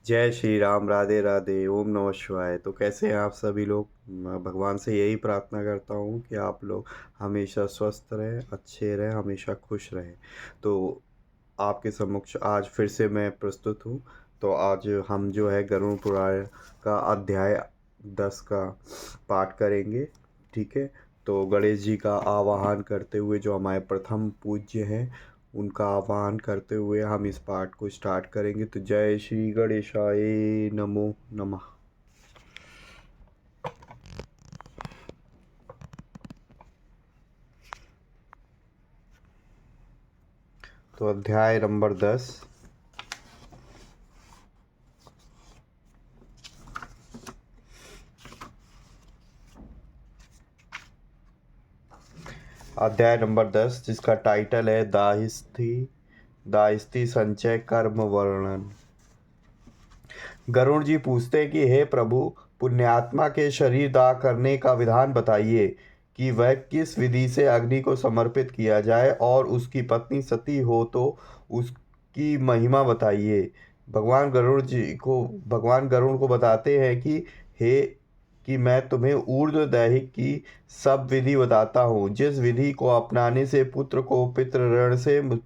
जय श्री राम, राधे राधे, ओम नमः शिवाय। तो कैसे हैं आप सभी लोग? मैं भगवान से यही प्रार्थना करता हूँ कि आप लोग हमेशा स्वस्थ रहें, अच्छे रहें, हमेशा खुश रहें। तो आपके समक्ष आज फिर से मैं प्रस्तुत हूँ। तो आज हम जो है गरुड़ पुराण का अध्याय 10 का पाठ करेंगे। ठीक है। तो गणेश जी का आवाहन करते हुए, जो हमारे प्रथम पूज्य हैं, उनका आह्वान करते हुए हम इस पाठ को स्टार्ट करेंगे। तो जय श्री गणेशाय नमो नमः। तो अध्याय नंबर 10। अध्याय नंबर 10 जिसका टाइटल है दाहिस्थी दाहिस्थी संचय कर्म वर्णन। गरुड़ जी पूछते कि हे प्रभु, पुण्यात्मा के शरीर दाह करने का विधान बताइए कि वह किस विधि से अग्नि को समर्पित किया जाए, और उसकी पत्नी सती हो तो उसकी महिमा बताइए। भगवान गरुड़ को बताते हैं कि हे कि मैं तुम्हें ऊर्ध्वदैहिक की सब विधि बताता हूँ, जिस विधि को अपनाने से पुत्र को पितृ ऋण से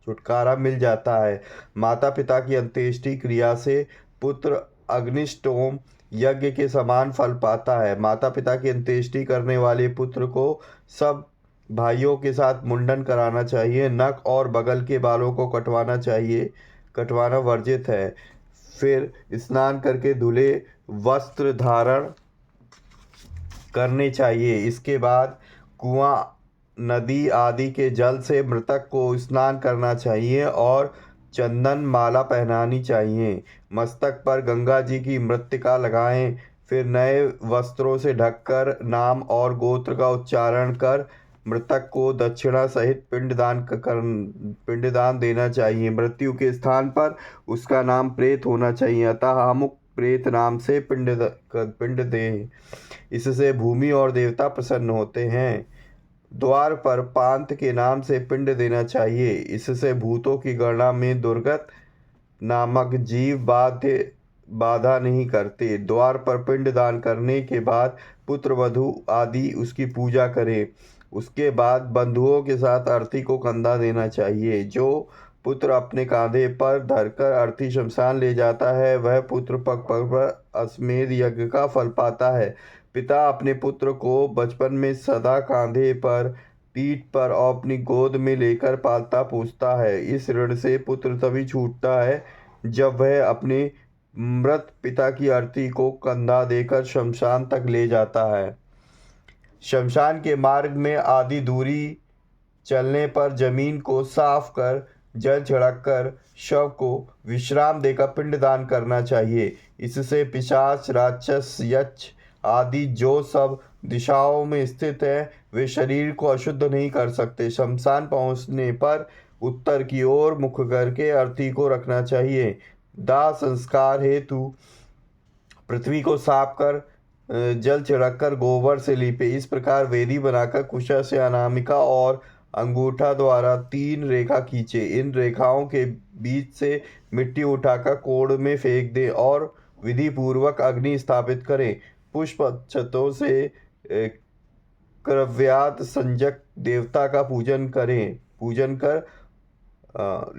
छुटकारा मिल जाता है। माता पिता की अंत्येष्टि क्रिया से पुत्र अग्निष्टोम यज्ञ के समान फल पाता है। माता पिता की अंत्येष्टि करने वाले पुत्र को सब भाइयों के साथ मुंडन कराना चाहिए। नख और बगल के बालों को कटवाना वर्जित है। फिर स्नान करके धुले वस्त्र धारण करने चाहिए। इसके बाद कुआं, नदी आदि के जल से मृतक को स्नान करना चाहिए और चंदन माला पहनानी चाहिए। मस्तक पर गंगा जी की मृत्तिका लगाएं। फिर नए वस्त्रों से ढककर नाम और गोत्र का उच्चारण कर मृतक को दक्षिणा सहित पिंडदान देना चाहिए। मृत्यु के स्थान पर उसका नाम प्रेत होना चाहिए, अतः अमुक प्रेत नाम से पिंड दें। इससे भूमि और देवता प्रसन्न होते हैं। द्वार पर पांत के नाम से पिंड देना चाहिए। इससे भूतों की गणना में दुर्गत नामक जीव बाधा नहीं करते। द्वार पर पिंड दान करने के बाद पुत्र वधु आदि उसकी पूजा करें। उसके बाद बंधुओं के साथ अर्थी को कंधा देना चाहिए। जो पुत्र अपने कांधे पर धरकर अर्थी शमशान ले जाता है, वह पुत्र पग पग पर अश्वमेध यज्ञ का फल पाता है। पिता अपने पुत्र को बचपन में सदा कांधे पर, पीठ पर और अपनी गोद में लेकर पालता पोसता है। इस ऋण से पुत्र तभी छूटता है जब वह अपने मृत पिता की अर्थी को कंधा देकर शमशान तक ले जाता है। शमशान के मार्ग में आधी दूरी चलने पर जमीन को साफ कर जल छिड़क कर शव को विश्राम देकर पिंडदान करना चाहिए। इससे पिशाच, राक्षस, यक्ष आदि जो सब दिशाओं में स्थित है, वे शरीर को अशुद्ध नहीं कर सकते। शमशान पहुंचने पर उत्तर की ओर मुख करके अर्थी को रखना चाहिए। दाह संस्कार हेतु पृथ्वी को साफ कर जल छिड़क कर गोबर से लीपे। इस प्रकार वेदी बनाकर कुशा से अनामिका और अंगूठा द्वारा 3 रेखा खींचे। इन रेखाओं के बीच से मिट्टी उठाकर कोड़ में फेंक दें और विधि पूर्वक अग्नि स्थापित करें। पुष्प अक्षतों से क्रव्यात संजक देवता का पूजन कर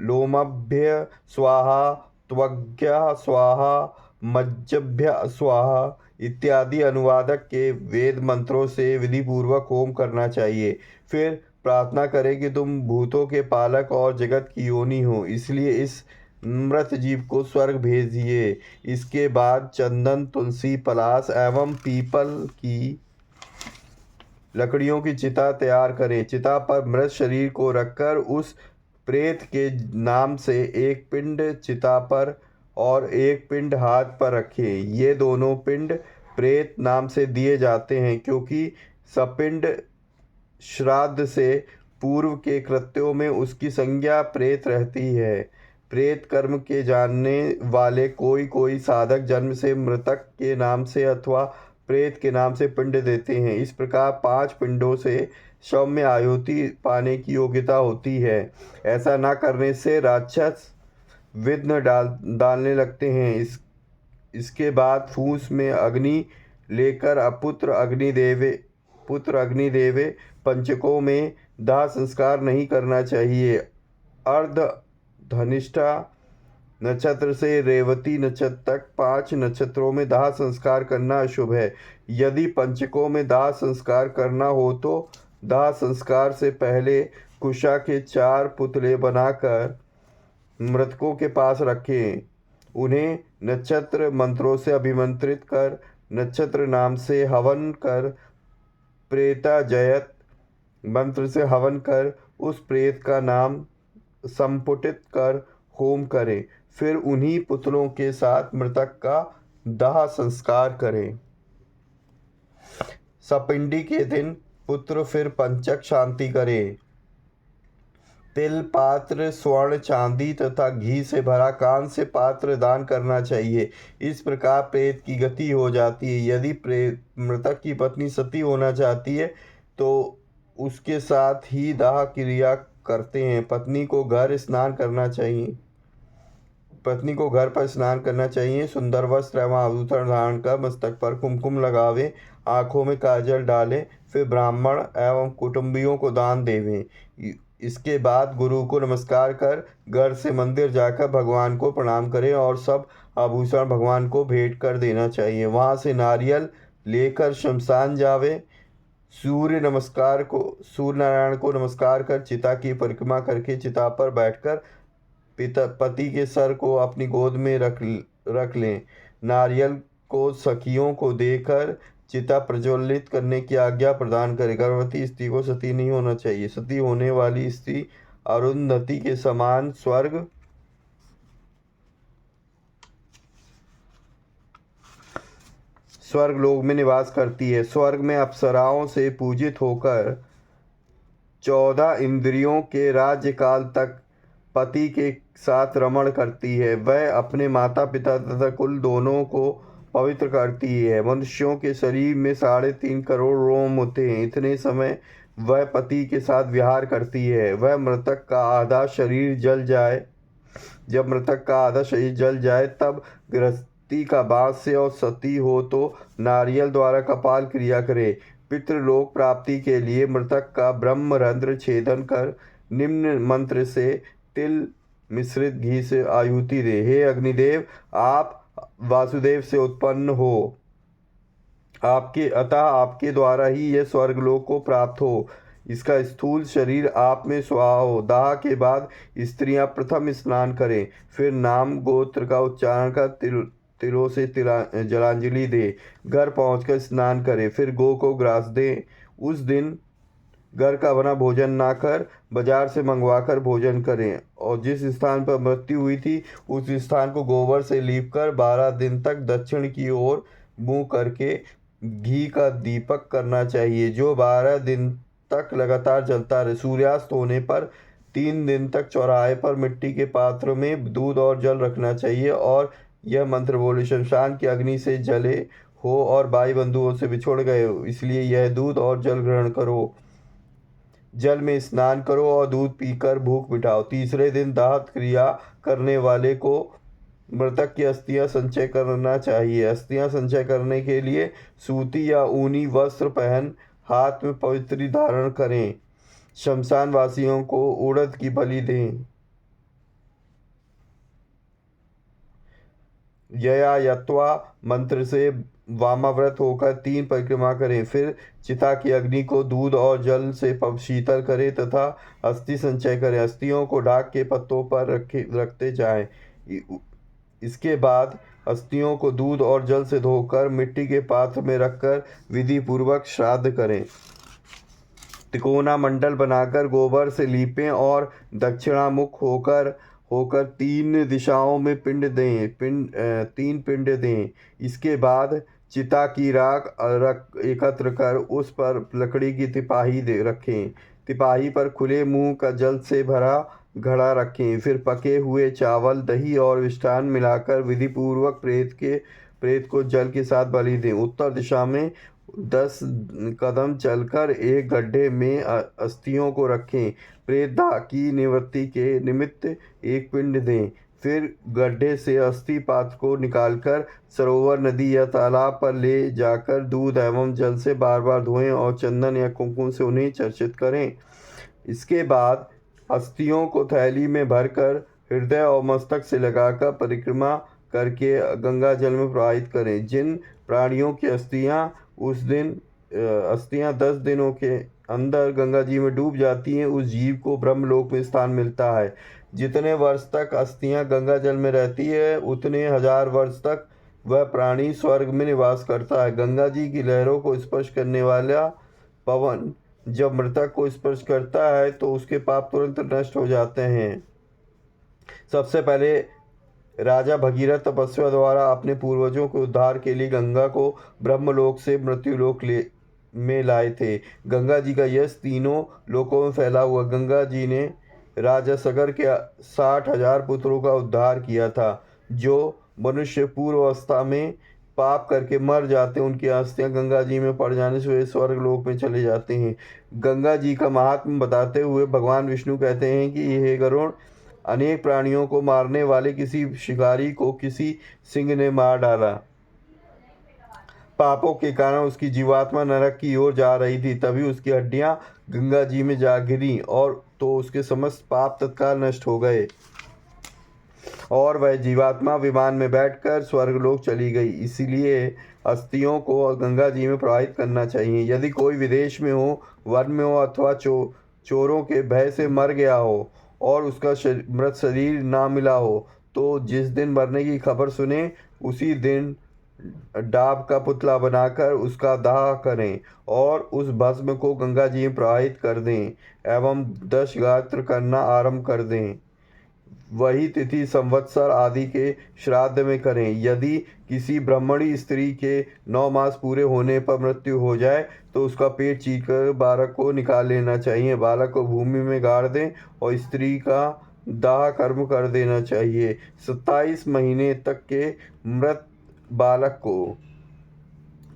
लोमभ्य स्वाहा, त्वग्या स्वाहा, मज्जभ्य स्वाहा इत्यादि अनुवादक के वेद मंत्रों से विधि पूर्वक होम करना चाहिए। फिर प्रार्थना करें कि तुम भूतों के पालक और जगत की योनि हो, इसलिए इस मृत जीव को स्वर्ग भेजिए। इसके बाद चंदन, तुलसी, पलाश एवं पीपल की लकड़ियों की चिता तैयार करें। चिता पर मृत शरीर को रखकर उस प्रेत के नाम से एक पिंड चिता पर और एक पिंड हाथ पर रखें। ये दोनों पिंड प्रेत नाम से दिए जाते हैं, क्योंकि सपिंड श्राद्ध से पूर्व के कृत्यों में उसकी संज्ञा प्रेत रहती है। प्रेत कर्म के जानने वाले कोई साधक जन्म से मृतक के नाम से अथवा प्रेत के नाम से पिंड देते हैं। इस प्रकार 5 पिंडों से शव में आहुति पाने की योग्यता होती है। ऐसा न करने से राक्षस विघ्न डालने लगते हैं। इसके बाद फूस में अग्नि लेकर पुत्र अग्निदेवे पंचकों में दाह संस्कार नहीं करना चाहिए। अर्ध धनिष्ठा नक्षत्र से रेवती नक्षत्र तक 5 नक्षत्रों में दाह संस्कार करना अशुभ है। यदि पंचकों में दाह संस्कार करना हो तो दाह संस्कार से पहले कुशा के 4 पुतले बनाकर मृतकों के पास रखें। उन्हें नक्षत्र मंत्रों से अभिमंत्रित कर नक्षत्र नाम से हवन कर प्रेता जयत मंत्र से हवन कर उस प्रेत का नाम संपुटित कर होम करें। फिर उन्हीं पुतलों के साथ मृतक का दाह संस्कार करें। सपिंडी के दिन पुत्र फिर पंचक शांति करे। तिल पात्र स्वर्ण चांदी तथा घी से भरा कांस्य से पात्र दान करना चाहिए। इस प्रकार प्रेत की गति हो जाती है। यदि मृतक की पत्नी सती होना चाहती है तो उसके साथ ही दाह क्रिया करते हैं। पत्नी को घर पर स्नान करना चाहिए। सुंदर वस्त्र एवं आभूषण धारण कर मस्तक पर कुमकुम लगावे, आंखों में काजल डालें, फिर ब्राह्मण एवं कुटुंबियों को दान देवें। इसके बाद गुरु को नमस्कार कर घर से मंदिर जाकर भगवान को प्रणाम करें और सब आभूषण भगवान को भेंट कर देना चाहिए। वहां से नारियल लेकर शमशान जावे। सूर्य नारायण को नमस्कार कर चिता की परिक्रमा करके चिता पर बैठकर पति के सर को अपनी गोद में रख लें। नारियल को सखियों को देकर चिता प्रज्वलित करने की आज्ञा प्रदान करें। गर्भवती स्त्री को सती नहीं होना चाहिए। सती होने वाली स्त्री अरुंधति के समान स्वर्ग लोक में निवास करती है। स्वर्ग में अप्सराओं से पूजित होकर 14 इंद्रियों के राज्य काल तक पति के साथ रमण करती है। वह अपने माता पिता तथा कुल दोनों को पवित्र करती है। मनुष्यों के शरीर में 3.5 करोड़ रोम होते हैं। इतने समय वह पति के साथ विहार करती है। जब मृतक का आधा शरीर जल जाए तब गृहस्थी का बाँस से और सती हो तो नारियल द्वारा कपाल क्रिया करे। पितृलोक प्राप्ति के लिए मृतक का ब्रह्मरंध्र छेदन कर निम्न मंत्र से तिल मिश्रित घी से आहुति दे। हे अग्निदेव, आप वासुदेव से उत्पन्न हो, आपके द्वारा ही यह स्वर्गलोक को प्राप्त हो। इसका स्थूल शरीर आप में स्वाहा हो। दाह के बाद स्त्रियां प्रथम स्नान करें, फिर नाम गोत्र का उच्चारण कर तिलों से जलांजलि दे। घर पहुंचकर स्नान करें, फिर गो को ग्रास दें। उस दिन घर का बना भोजन ना कर बाजार से मंगवाकर भोजन करें और जिस स्थान पर मृत्यु हुई थी उस स्थान को गोबर से लीपकर 12 दिन तक दक्षिण की ओर मुंह करके घी का दीपक करना चाहिए, जो 12 दिन तक लगातार जलता रहे। सूर्यास्त होने पर 3 दिन तक चौराहे पर मिट्टी के पात्र में दूध और जल रखना चाहिए और यह मंत्र बोले, शमशान की अग्नि से जले हो और भाई बंधुओं से बिछुड़ गए हो, इसलिए यह दूध और जल ग्रहण करो। जल में स्नान करो और दूध पीकर भूख मिटाओ। तीसरे दिन दाह क्रिया करने वाले को मृतक की अस्थियां संचय करना चाहिए। अस्थियां संचय करने के लिए सूती या ऊनी वस्त्र पहन हाथ में पवित्री धारण करें। शमशान वासियों को उड़द की बलि दें। यया यत्वा मंत्र से वामाव्रत होकर 3 परिक्रमा करें, फिर चिता की अग्नि को दूध और जल से शीतल करें तथा अस्थि संचय करें। अस्थियों को डाक के पत्तों पर रखते जाएं। इसके बाद अस्थियों को दूध और जल से धोकर मिट्टी के पात्र में रखकर विधि पूर्वक श्राद्ध करें। तिकोना मंडल बनाकर गोबर से लीपें और दक्षिणामुख होकर 3 दिशाओं में 3 पिंड दें। इसके बाद चिता की राख एकत्र कर उस पर लकड़ी की तिपाही रखें। तिपाही पर खुले मुंह का जल से भरा घड़ा रखें। फिर पके हुए चावल, दही और मिष्ठान मिलाकर विधि पूर्वक प्रेत को जल के साथ बलि दें। उत्तर दिशा में 10 कदम चलकर एक गड्ढे में अस्थियों को रखें। प्रेत दाह की निवृत्ति के निमित्त एक पिंड दें। फिर गड्ढे से अस्थि पात्र को निकालकर सरोवर, नदी या तालाब पर ले जाकर दूध एवं जल से बार बार धोएं और चंदन या कुमकुम से उन्हें चर्चित करें। इसके बाद अस्थियों को थैली में भरकर हृदय और मस्तक से लगाकर परिक्रमा करके गंगा जल में प्रवाहित करें। जिन प्राणियों की अस्थियां 10 दिनों के अंदर गंगा जी में डूब जाती हैं, उस जीव को ब्रह्मलोक में स्थान मिलता है। जितने वर्ष तक अस्थियां गंगा जल में रहती है, उतने हजार वर्ष तक वह प्राणी स्वर्ग में निवास करता है। गंगा जी की लहरों को स्पर्श करने वाला पवन जब मृतक को स्पर्श करता है तो उसके पाप तुरंत नष्ट हो जाते हैं। सबसे पहले राजा भगीरथ तपस्या द्वारा अपने पूर्वजों के उद्धार के लिए गंगा को ब्रह्मलोक से मृत्युलोक में लाए थे। गंगा जी का यश तीनों लोकों में फैला हुआ। गंगा जी ने राजा सगर के 60,000 पुत्रों का उद्धार किया था। जो मनुष्य पूर्व अवस्था में पाप करके मर जाते हैं, उनकी अस्थियां गंगा जी में पड़ जाने से वे स्वर्ग लोक में चले जाते हैं। गंगा जी का महात्म्य बताते हुए भगवान विष्णु कहते हैं कि हे गरुड़, अनेक प्राणियों को मारने वाले किसी शिकारी को किसी सिंह ने मार डाला। पापों के कारण उसकी जीवात्मा नरक की ओर जा रही थी। तभी उसकी हड्डियां गंगा जी में जा गिरी और तो उसके समस्त पाप तत्काल नष्ट हो गए और वह जीवात्मा विमान में बैठकर स्वर्गलोक चली गई। इसीलिए अस्थियों को गंगा जी में प्रवाहित करना चाहिए। यदि कोई विदेश में हो, वन में हो अथवा चोरों के भय से मर गया हो और उसका मृत शरीर ना मिला हो, तो जिस दिन मरने की खबर सुने उसी दिन डाब का पुतला बनाकर उसका दाह करें और उस भस्म को गंगा जी में प्रवाहित कर दें एवं 10 गात्र करना आरंभ कर दें। वही तिथि संवत्सर आदि के श्राद्ध में करें। यदि किसी ब्राह्मणी स्त्री के 9 मास पूरे होने पर मृत्यु हो जाए तो उसका पेट चीरकर बालक को निकाल लेना चाहिए। बालक को भूमि में गाड़ दें और स्त्री का दाह कर्म कर देना चाहिए। 27 महीने तक के मृत बालक को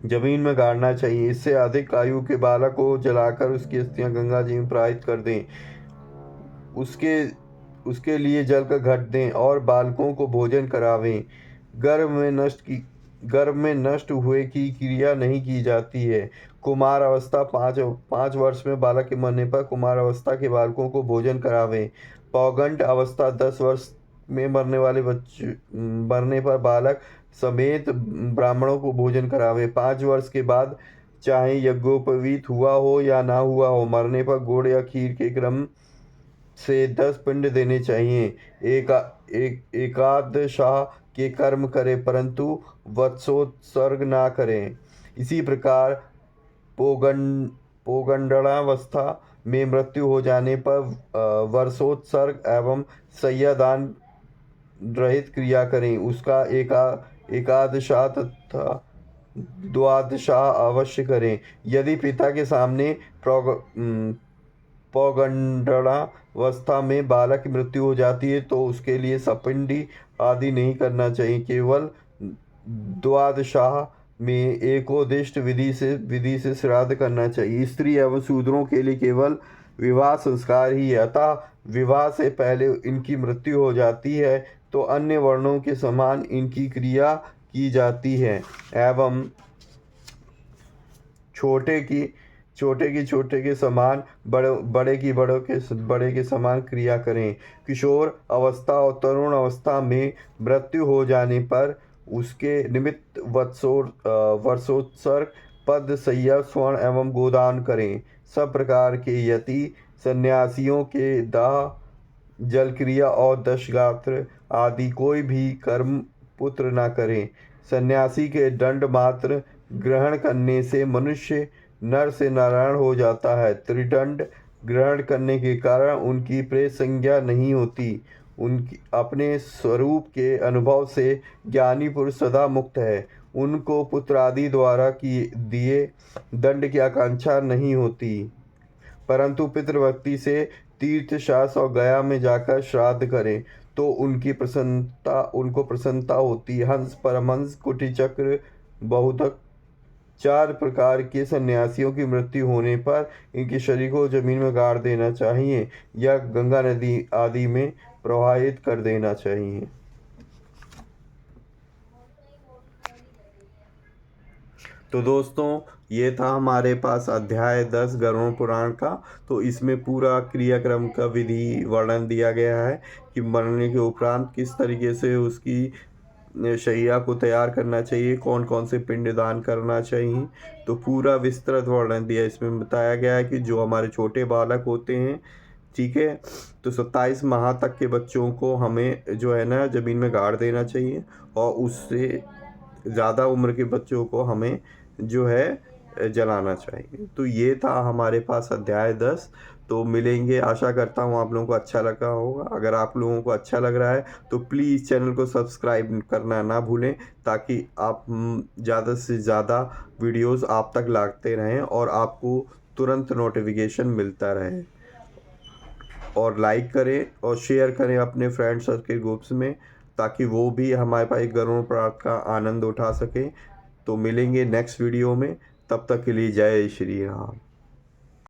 जमीन में गाड़ना चाहिए। इससे अधिक आयु के बालक को जलाकर उसकी अस्थियां गंगा जी में प्रवाहित कर दें। उसके लिए जल का घट दें और बालकों को भोजन करावें। गर्भ में नष्ट हुए की क्रिया नहीं की जाती है। कुमार अवस्था 5 वर्ष में बालक के मरने पर कुमार अवस्था के बालकों को भोजन करावें। पौगंड अवस्था 10 वर्ष में मरने पर बालक समेत ब्राह्मणों को भोजन करावे। 5 वर्ष के बाद चाहे यज्ञोपवीत हुआ हो या ना हुआ हो, मरने पर गुड़ या खीर के क्रम से 10 पिंड देने चाहिए। एकादशाह के कर्म करें परंतु वत्सोत्सर्ग ना करें। इसी प्रकार पौगंडावस्था में मृत्यु हो जाने पर वर्षोत्सर्ग एवं सय्यादान रहित क्रिया करें। उसका एकादशाह तथा द्वादशाह अवश्य करें। यदि पिता के सामने पौगंडावस्था में बालक की मृत्यु हो जाती है तो उसके लिए सपिंडी आदि नहीं करना चाहिए। केवल द्वादशाह में एकोदिष्ट विधि से श्राद्ध करना चाहिए। स्त्री एवं शूद्रों के लिए केवल विवाह संस्कार ही है। अतः विवाह से पहले इनकी मृत्यु हो जाती है तो अन्य वर्णों के समान इनकी क्रिया की जाती है एवं छोटे के समान बड़े के समान क्रिया करें। किशोर अवस्था और तरुण अवस्था में मृत्यु हो जाने पर उसके निमित्त वर्षोत्सर्ग, पद, सैया, स्वर्ण एवं गोदान करें। सब प्रकार के यति सन्यासियों के दाह, जल क्रिया और 10 गात्र आदि कोई भी कर्म पुत्र न करें। सन्यासी के दंड मात्र ग्रहण करने से मनुष्य नर से नारायण हो जाता है। त्रिदंड ग्रहण करने के कारण उनकी प्रेत संज्ञा नहीं होती। उनकी अपने स्वरूप के अनुभव से ज्ञानी पुरुष सदा मुक्त है। उनको पुत्र आदि द्वारा दिए दंड की आकांक्षा नहीं होती, परंतु पितृभक्ति से तीर्थ शास्त्र और गया में जाकर श्राद्ध करें तो उनको प्रसन्नता होती है। हंस, परमहंस, कुटिचक्र, बहुतक 4 प्रकार के सन्यासियों की मृत्यु होने पर इनके शरीर को जमीन में गाड़ देना चाहिए या गंगा नदी आदि में प्रवाहित कर देना चाहिए। तो दोस्तों, ये था हमारे पास अध्याय 10 गरुड़ पुराण का। तो इसमें पूरा क्रियाक्रम का विधि वर्णन दिया गया है कि मरने के उपरांत किस तरीके से उसकी शैया को तैयार करना चाहिए, कौन कौन से पिंडदान करना चाहिए। तो पूरा विस्तृत वर्णन दिया। इसमें बताया गया है कि जो हमारे छोटे बालक होते हैं, ठीक है, तो 27 माह तक के बच्चों को हमें जो है ना ज़मीन में गाड़ देना चाहिए, और उससे ज़्यादा उम्र के बच्चों को हमें जो है जलाना चाहिए। तो ये था हमारे पास अध्याय 10। तो मिलेंगे, आशा करता हूँ आप लोगों को अच्छा लगा होगा। अगर आप लोगों को अच्छा लग रहा है तो प्लीज़ चैनल को सब्सक्राइब करना ना भूलें, ताकि आप ज़्यादा से ज़्यादा वीडियोस आप तक लाते रहें और आपको तुरंत नोटिफिकेशन मिलता रहे। और लाइक करें और शेयर करें अपने फ्रेंड सर्कल ग्रुप्स में, ताकि वो भी हमारे पास गरुड़ पुराण का आनंद उठा सकें। तो मिलेंगे नेक्स्ट वीडियो में, तब तक के लिए जय श्री राम।